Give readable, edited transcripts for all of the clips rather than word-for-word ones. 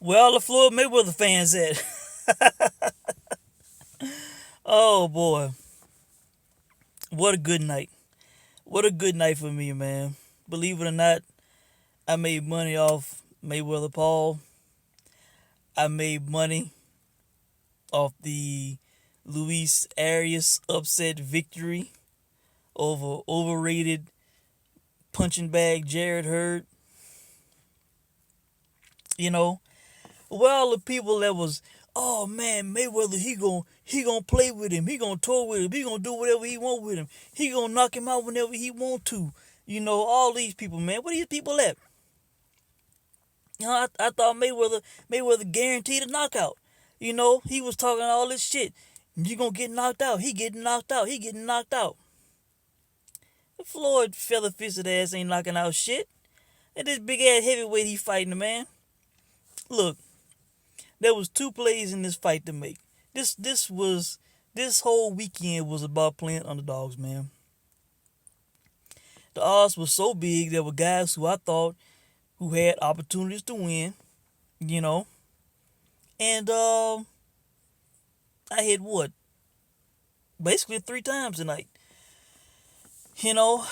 Where all the Floyd Mayweather fans at? Oh boy, what a good night! What a good night for me, man. Believe it or not, I made money off Mayweather Paul. I made money off the Luis Arias upset victory over overrated punching bag Jared Hurd. You know, where all the people that was, oh man, Mayweather, he gonna play with him, he gonna tour with him, he gonna do whatever he want with him, he gonna knock him out whenever he want to. All these people, man, where these people at? I thought Mayweather guaranteed a knockout. He was talking all this shit. You gonna get knocked out? He getting knocked out. He getting knocked out. The Floyd feather fisted ass ain't knocking out shit. And this big ass heavyweight he fighting the man. Look, there was two plays in this fight to make. This whole weekend was about playing underdogs, man. The odds were so big there were guys who I thought who had opportunities to win, you know. And I hit what? Basically three times tonight. You know,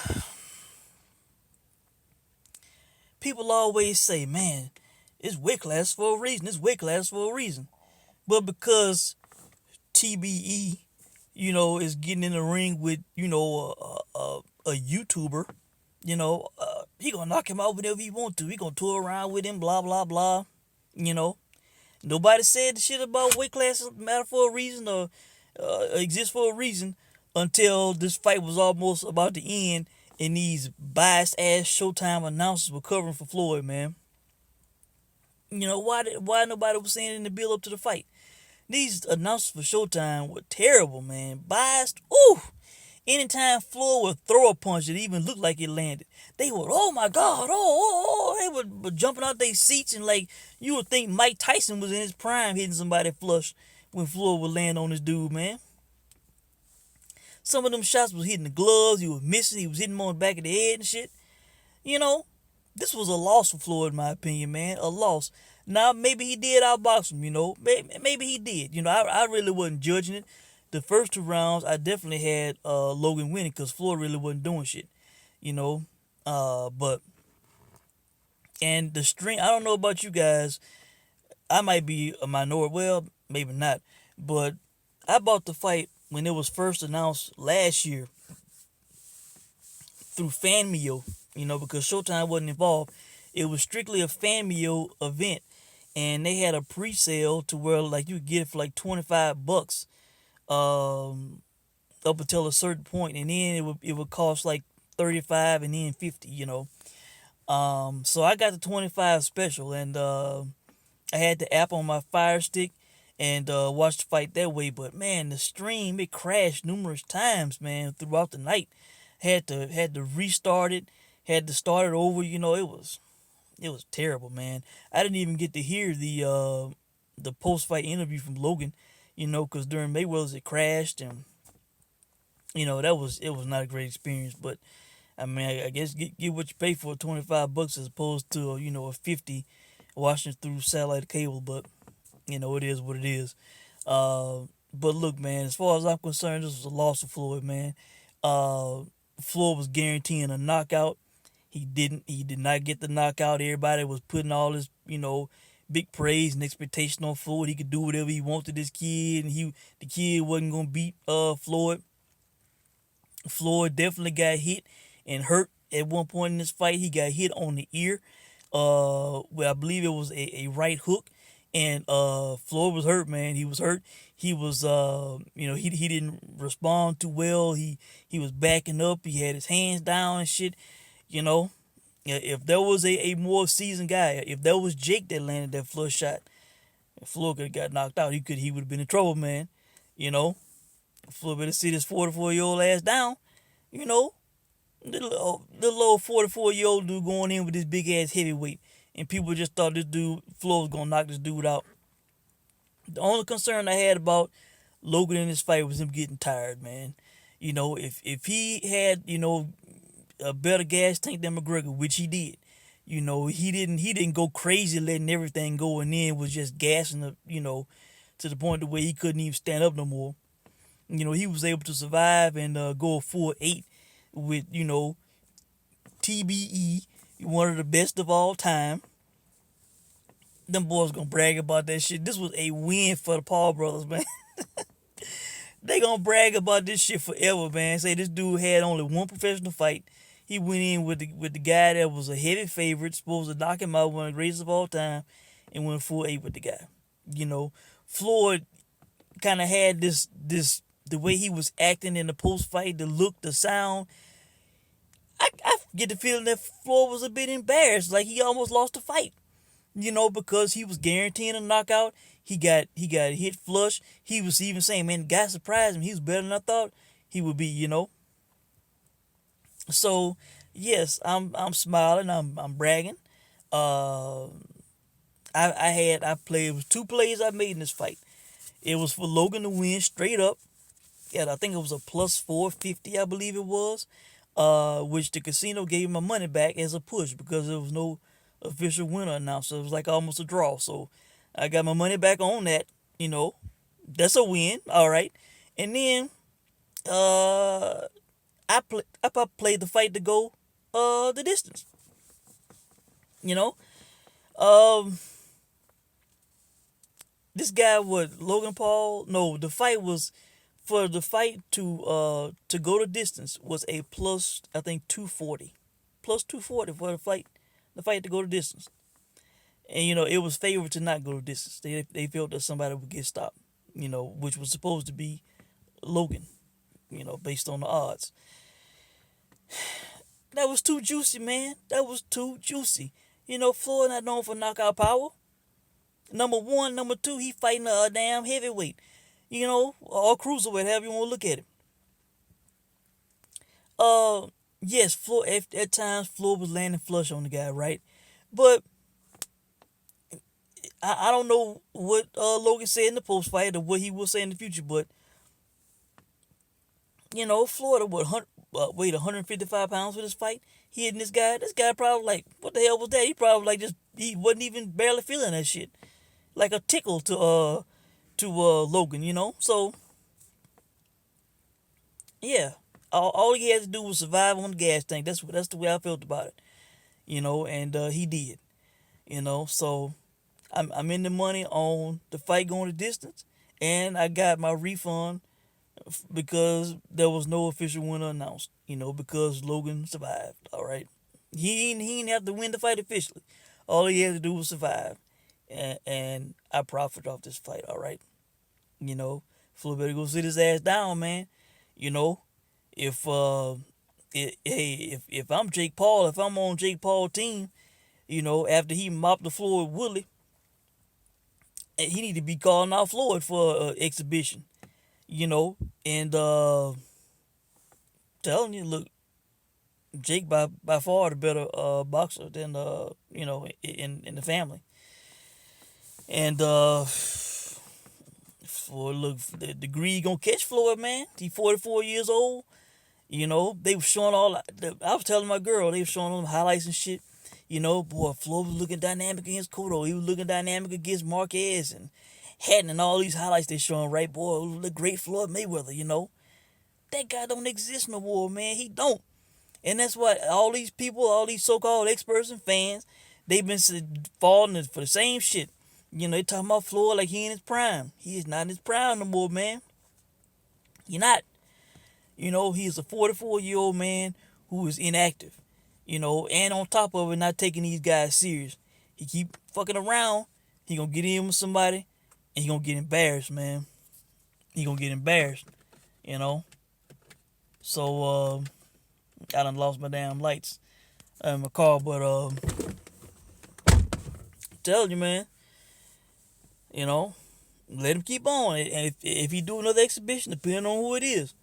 people always say, man, it's weight class for a reason. It's weight class for a reason. But because TBE, is getting in the ring with, a YouTuber, he gonna knock him out whenever he want to. He gonna tour around with him, blah, blah, blah. You know, nobody said the shit about weight classes matter for a reason or exist for a reason until this fight was almost about to end and these biased ass Showtime announcers were covering for Floyd, man. Why nobody was saying in the build up to the fight? These announcers for Showtime were terrible, man. Biased. Ooh. Anytime Floyd would throw a punch that even looked like it landed, they would, oh my God, they were jumping out their seats and like you would think Mike Tyson was in his prime hitting somebody flush when Floyd would land on this dude, man. Some of them shots was hitting the gloves, he was missing, he was hitting him on the back of the head and shit. This was a loss for Floyd, in my opinion, man. A loss. Now, maybe he did outbox him, Maybe he did. I really wasn't judging it. The first two rounds, I definitely had Logan winning because Floyd really wasn't doing shit, But, and the strength, I don't know about you guys. I might be a minority. Well, maybe not. But I bought the fight when it was first announced last year through Fanmio, because Showtime wasn't involved. It was strictly a Fanmio event, and they had a pre-sale to where like you could get it for like $25, up until a certain point, and then it would cost like 35 and then 50, So I got the 25 special, and I had the app on my Fire Stick and watched the fight that way. But man, the stream it crashed numerous times, man, throughout the night. Had to restart it, had to start it over. It was terrible, man. I didn't even get to hear the post fight interview from Logan, because during Mayweather's it crashed, and it was not a great experience. But I mean, I guess get what you pay for, $25 as opposed to a 50 watching through satellite cable. But it is what it is. But look, man, as far as I'm concerned, this was a loss of Floyd, man. Floyd was guaranteeing a knockout. He didn't. He did not get the knockout. Everybody was putting all this, big praise and expectation on Floyd. He could do whatever he wanted, this kid, and the kid wasn't gonna beat Floyd. Floyd definitely got hit and hurt at one point in this fight. He got hit on the ear. Well, I believe it was a right hook, and Floyd was hurt, man. He was hurt. He was, he didn't respond too well. He was backing up. He had his hands down and shit. If there was a more seasoned guy, if there was Jake that landed that flush shot, if Floyd could have got knocked out, he would have been in trouble, man. Floyd better sit his 44-year-old ass down. Little old 44-year-old dude going in with this big ass heavyweight, and people just thought Floyd was gonna knock this dude out. The only concern I had about Logan in this fight was him getting tired, man. If he had, a better gas tank than McGregor, which he did, He didn't go crazy letting everything go, and then was just gassing up, to the point to where he couldn't even stand up no more. He was able to survive and go a full 8 with, TBE, one of the best of all time. Them boys gonna brag about that shit. This was a win for the Paul brothers, man. They gonna brag about this shit forever, man. Say this dude had only one professional fight. He went in with the guy that was a heavy favorite, supposed to knock him out, one of the greatest of all time, and went full 8 with the guy. Floyd kind of had this the way he was acting in the post fight, the look, the sound. I get the feeling that Floyd was a bit embarrassed, like he almost lost the fight. Because he was guaranteeing a knockout. He got hit flush. He was even saying, man, the guy surprised him. He was better than I thought he would be, So yes, I'm smiling, I'm bragging. I played, it was 2 plays I made in this fight. It was for Logan to win straight up. Yeah, I think it was a plus 450, I believe it was. Which the casino gave my money back as a push because there was no official winner announced. So it was like almost a draw. So I got my money back on that. That's a win. All right. And then I played the fight to go the distance. This guy Logan Paul. No, the fight was for the fight to go the distance was a plus, I think, 240, plus 240 for the fight to go the distance. And it was favored to not go the distance. They felt that somebody would get stopped. Which was supposed to be Logan. Based on the odds. That was too juicy, man. That was too juicy. Floyd not known for knockout power. Number 1, number 2, he fighting a damn heavyweight. Or cruiserweight, however you want to look at it. Yes, Floyd at times Floyd was landing flush on the guy, right? But I don't know what Logan said in the post fight or what he will say in the future, but Floyd weighed 155 pounds for this fight. He hitting this guy. This guy probably like, what the hell was that? He probably like he wasn't even barely feeling that shit, like a tickle to Logan. So yeah, all he had to do was survive on the gas tank. That's the way I felt about it. And he did. So I'm in the money on the fight going the distance, and I got my refund because there was no official winner announced. Because Logan survived. All right, he didn't have to win the fight officially. All he had to do was survive, and I profited off this fight. All right, Floyd better go sit his ass down, man. If if I'm Jake Paul, if I'm on Jake Paul's team, after he mopped the floor with Willie, he need to be calling out Floyd for exhibition. And telling you, look, Jake by far the better boxer than in the family. And for look, the degree gonna catch Floyd, man. He's 44 years old. They were showing I was telling my girl, they were showing them highlights and shit. Boy, Floyd was looking dynamic against Cotto. He was looking dynamic against Marquez and Hatton and all these highlights they showing, right? Boy, the great Floyd Mayweather, That guy don't exist no more, man. He don't. And that's what all these people, all these so-called experts and fans, they've been falling for the same shit. They talking about Floyd like he in his prime. He is not in his prime no more, man. He not. He's a 44-year-old man who is inactive. And on top of it, not taking these guys serious. He keep fucking around. He gonna get in with somebody, and he gonna get embarrassed, man. He gonna get embarrassed, So, I done lost my damn lights in my car, but, tell you, man, let him keep on. And if he do another exhibition, depending on who it is,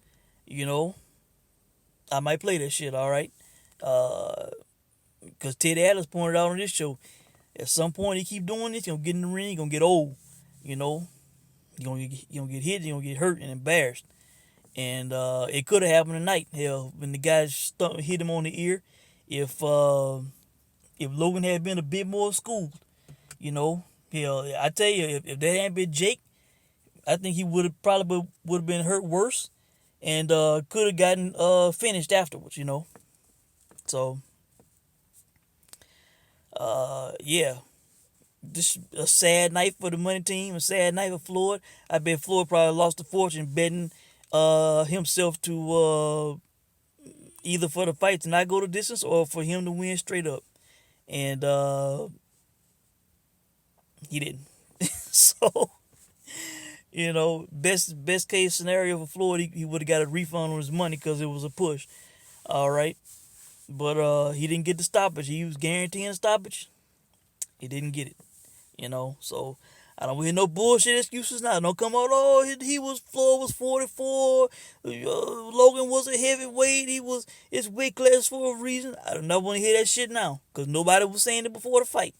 I might play that shit, all right? Because Teddy Atlas pointed out on this show, at some point he keep doing this, he gonna get in the ring, he gonna get old, He gonna get hit, he gonna get hurt and embarrassed. And it could have happened tonight. Hell, when the guy hit him on the ear, if if Logan had been a bit more schooled, you know, hell, I tell you, if that hadn't been Jake, I think he would have been hurt worse, and could have gotten finished afterwards. So yeah, this a sad night for the money team, a sad night for Floyd. I bet Floyd probably lost a fortune betting himself to either for the fight to not go the distance or for him to win straight up, and he didn't. So best case scenario for Floyd, he would have got a refund on his money because it was a push. All right, but he didn't get the stoppage. He was guaranteeing a stoppage. He didn't get it. So I don't hear no bullshit excuses now. Don't come out. Oh, Floyd was 44. Logan was a heavyweight. It's weight class for a reason. I do not want to hear that shit now because nobody was saying it before the fight.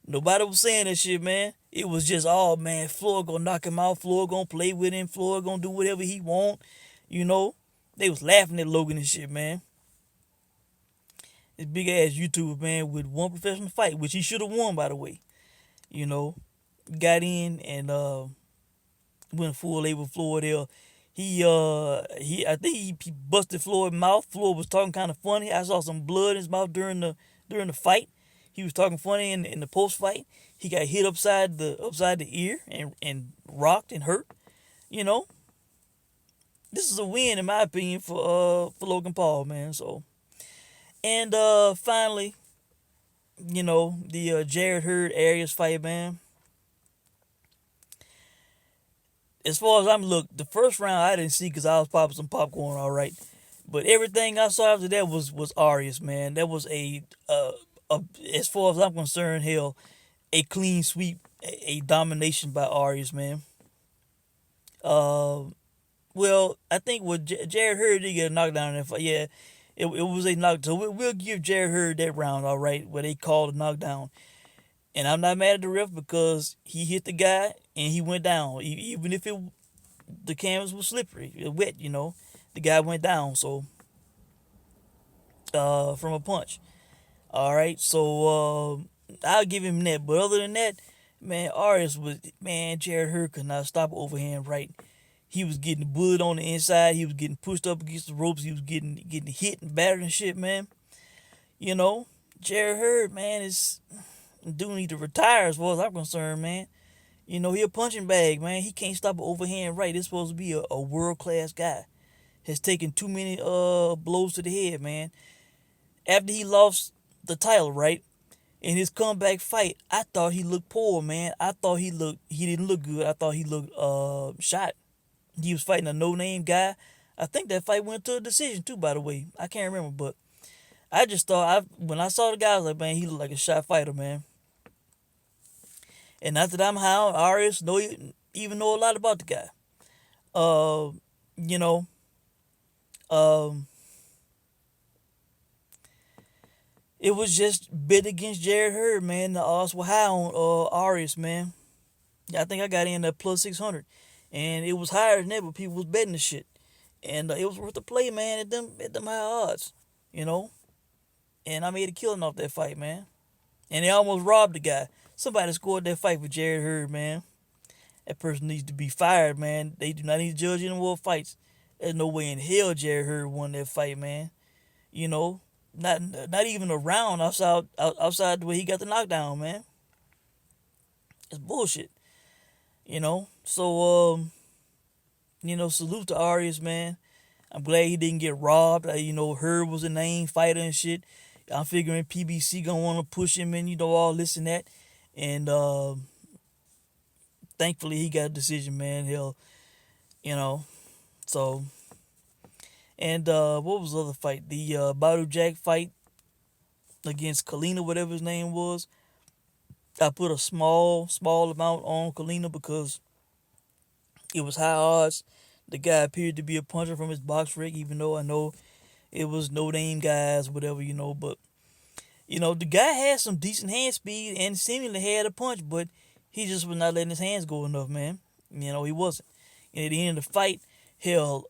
Nobody was saying that shit, man. It was just, oh man, Floyd gonna knock him out. Floyd gonna play with him. Floyd gonna do whatever he want. They was laughing at Logan and shit, man. This big ass YouTuber, man, with one professional fight, which he should have won, by the way. Got in and went full labor Floyd there. I think he busted Floyd's mouth. Floyd was talking kind of funny. I saw some blood in his mouth during the fight. He was talking funny in the post fight. He got hit upside the ear and rocked and hurt. This is a win in my opinion for Logan Paul, man. So, and finally, the Jared Hurd Arias fight, man. As far as look, the first round I didn't see because I was popping some popcorn, all right. But everything I saw after that was Arias, man. That was as far as I'm concerned, hell, a clean sweep, a domination by Arias, man. Well, I think Jared Hurd did get a knockdown in that fight. Yeah, it was a knockdown. So we'll give Jared Hurd that round, all right, where they called a knockdown. And I'm not mad at the ref because he hit the guy and he went down. Even if the canvas was slippery, wet, the guy went down. So from a punch. All right, so I'll give him that. But other than that, man, Jared Hurd could not stop overhand right. He was getting bullied on the inside. He was getting pushed up against the ropes. He was getting hit and battered and shit, man. Jared Hurd, man, is dude need to retire as far as I'm concerned, man. He a punching bag, man. He can't stop an overhand right. It's supposed to be a world-class guy. Has taken too many blows to the head, man. After he lost the title, right, in his comeback fight, I thought he looked poor, man. I thought he didn't look good. I thought he looked shot. He was fighting a no-name guy. I think that fight went to a decision, too, by the way. I can't remember, but I just thought, when I saw the guy, I was like, man, he looked like a shot fighter, man. And not that I'm high on Arias, even know a lot about the guy. It was just bet against Jared Hurd, man. The odds were high on Arias, man. I think I got in at plus 600. And it was higher than that, but people was betting the shit. And it was worth the play, man, at them high odds, And I made a killing off that fight, man. And they almost robbed the guy. Somebody scored that fight for Jared Hurd, man. That person needs to be fired, man. They do not need to judge any more fights. There's no way in hell Jared Hurd won that fight, man. Not even a round outside the way he got the knockdown, man. It's bullshit. So salute to Arias, man. I'm glad he didn't get robbed. Hurd was a name fighter and shit. I'm figuring PBC gonna want to push him and all this and that. And thankfully he got a decision, man. Hell, so. And what was the other fight? The Badu Jack fight against Kalina, whatever his name was. I put a small amount on Kalina because it was high odds. The guy appeared to be a puncher from his box rig, even though I know it was no-name guys, whatever, but, the guy had some decent hand speed and seemingly had a punch, but he just was not letting his hands go enough, man. He wasn't. And at the end of the fight, hell,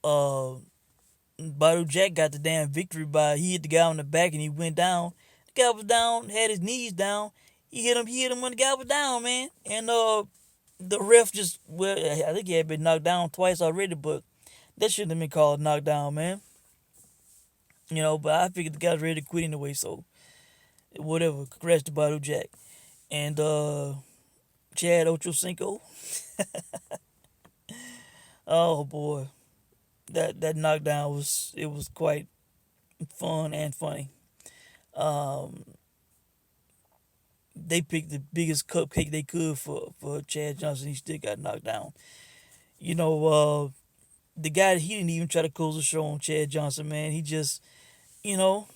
Badu Jack got the damn victory he hit the guy on the back and he went down. guy was down, had his knees down. He hit him when the guy was down, man. And the ref just, well, I think he had been knocked down twice already, but that shouldn't have been called knockdown, man. But I figured the guy's ready to quit anyway, so whatever. Congrats to Badu Jack. And Chad Ochocinco. Oh boy. That knockdown was quite fun and funny. Um, they picked the biggest cupcake they could for Chad Johnson. He still got knocked down. You know, the guy, he didn't even try to close the show on Chad Johnson, man. He just, you know,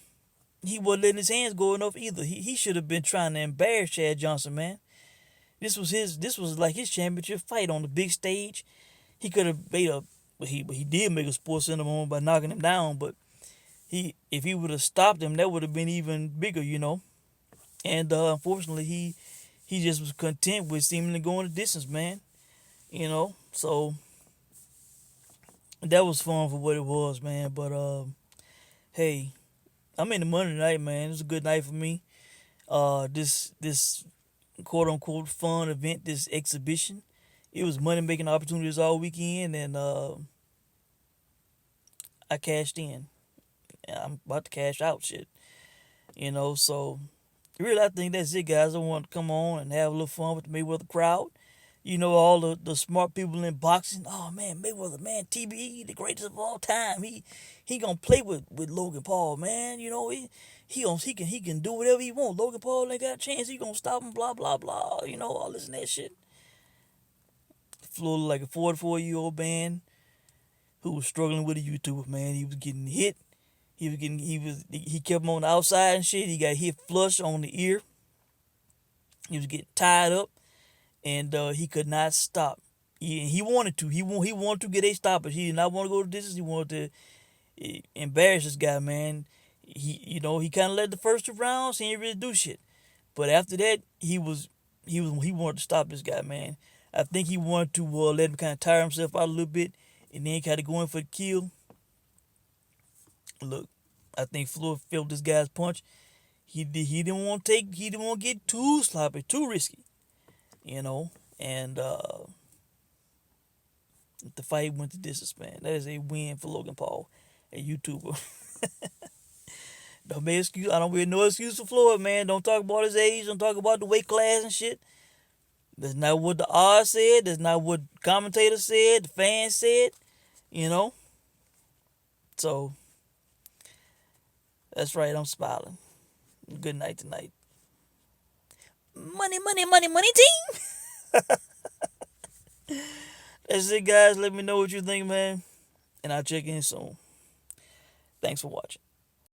he wasn't letting his hands go enough either. He should have been trying to embarrass Chad Johnson, man. This was like his championship fight on the big stage. He could have made a, he did make a sports center moment by knocking him down, but if he would have stopped him, that would have been even bigger. And unfortunately, he just was content with seemingly going the distance, man. So that was fun for what it was, man. But hey, I'm in the money tonight, man. It was a good night for me. This quote unquote fun event, this exhibition, it was money making opportunities all weekend, and I cashed in. I'm about to cash out, shit. So really, I think that's it, guys. I want to come on and have a little fun with the Mayweather crowd. All the smart people in boxing. Oh man, Mayweather, man, TBE, the greatest of all time. He gonna play with Logan Paul, man. He can do whatever he want. Logan Paul ain't got a chance. He gonna stop him. Blah blah blah. All this and that shit. Floyd like a 44-year-old man who was struggling with a YouTuber, man. He was getting hit. He kept him on the outside and shit. He got hit flush on the ear. He was getting tied up, and he could not stop. He wanted to. He wanted to get a stoppage. He did not want to go to distance. He wanted to embarrass this guy, man. He kind of led the first 2 rounds. He didn't really do shit. But after that, he wanted to stop this guy, man. I think he wanted to let him kind of tire himself out a little bit, and then kind of go in for the kill. Look, I think Floyd felt this guy's punch. He didn't want to get too sloppy, too risky, And the fight went the distance, man. That is a win for Logan Paul, a YouTuber. Don't make excuse. I don't really no excuse for Floyd, man. Don't talk about his age. Don't talk about the weight class and shit. That's not what the odds said. That's not what commentators said. The fans said. So that's right. I'm smiling. Good night tonight. Money, money, money, money, team. That's it, guys. Let me know what you think, man. And I'll check in soon. Thanks for watching.